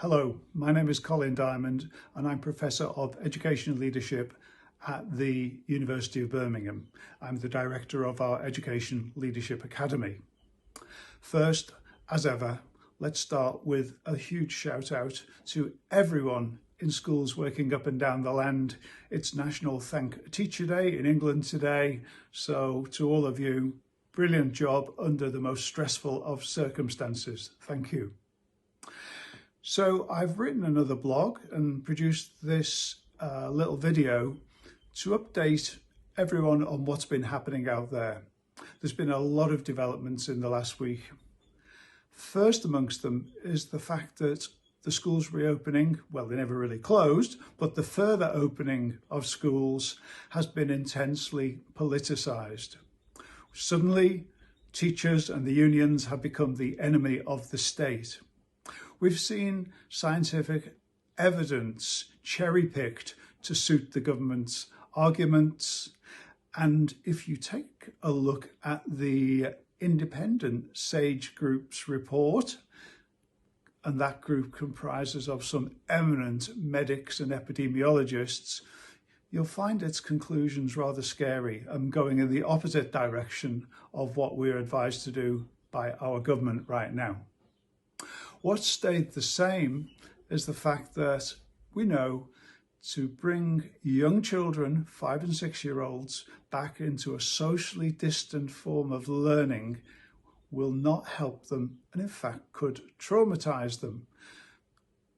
Hello, my name is Colin Diamond and I'm Professor of Educational Leadership at the University of Birmingham. I'm the Director of our Education Leadership Academy. First, as ever, let's start with a huge shout out to everyone in schools working up and down the land. It's National Thank Teacher Day in England today, so to all of you, brilliant job under the most stressful of circumstances. Thank you. So I've written another blog and produced this little video to update everyone on what's been happening out there. There's been a lot of developments in the last week. First amongst them is the fact that the schools reopening, well, they never really closed, but the further opening of schools has been intensely politicised. Suddenly, teachers and the unions have become the enemy of the state. We've seen scientific evidence cherry-picked to suit the government's arguments. And if you take a look at the independent SAGE Group's report, and that group comprises of some eminent medics and epidemiologists, you'll find its conclusions rather scary and going in the opposite direction of what we're advised to do by our government right now. What stayed the same is the fact that we know to bring young children, 5 and 6 year olds, back into a socially distant form of learning will not help them and in fact could traumatise them.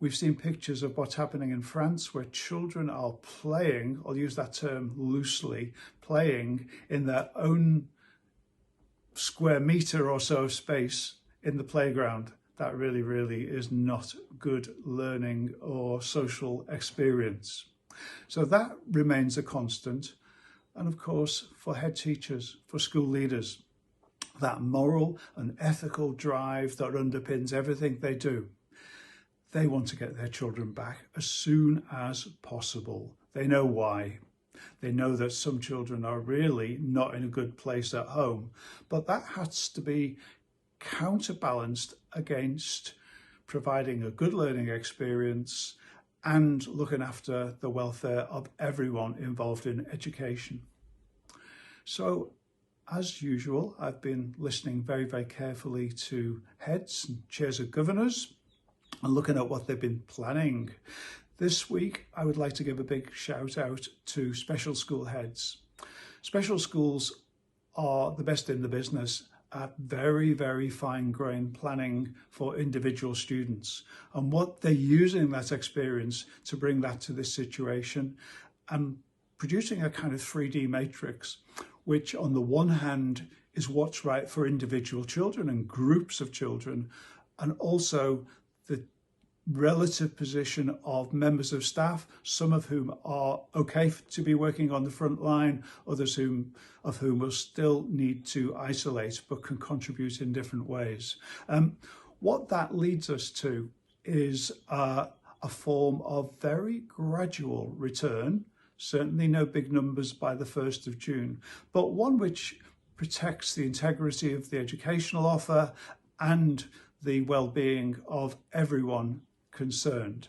We've seen pictures of what's happening in France where children are playing, I'll use that term loosely, playing in their own square metre or so of space in the playground. That really is not good learning or social experience. So that remains a constant. And of course, for head teachers, for school leaders, that moral and ethical drive that underpins everything they do. They want to get their children back as soon as possible. They know why. They know that some children are really not in a good place at home, but that has to be counterbalanced against providing a good learning experience and looking after the welfare of everyone involved in education. So, as usual, I've been listening very carefully to heads and chairs of governors and looking at what they've been planning. This week, I would like to give a big shout out to special school heads. Special schools are the best in the business at very fine-grained planning for individual students, and what they're using that experience to bring that to this situation and producing a kind of 3D matrix, which on the one hand is what's right for individual children and groups of children, and also the relative position of members of staff, some of whom are okay to be working on the front line, others of whom will still need to isolate but can contribute in different ways. What that leads us to is a form of very gradual return, certainly no big numbers by the 1st of June, but one which protects the integrity of the educational offer and the well-being of everyone concerned.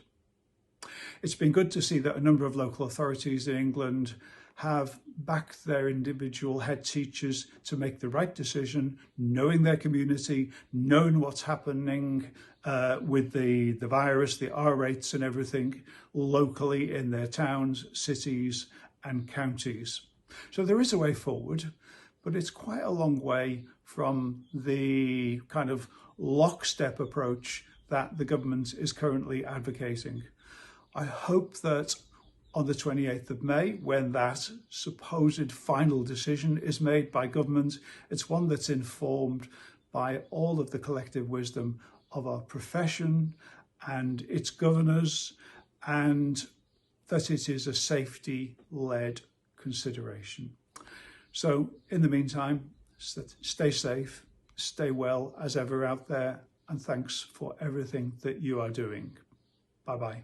It's been good to see that a number of local authorities in England have backed their individual head teachers to make the right decision, knowing their community, knowing what's happening with the virus, the R rates and everything locally in their towns, cities and counties. So there is a way forward, but it's quite a long way from the kind of lockstep approach that the government is currently advocating. I hope that on the 28th of May, when that supposed final decision is made by government, it's one that's informed by all of the collective wisdom of our profession and its governors, and that it is a safety-led consideration. So in the meantime, stay safe, stay well as ever out there, and thanks for everything that you are doing. Bye-bye.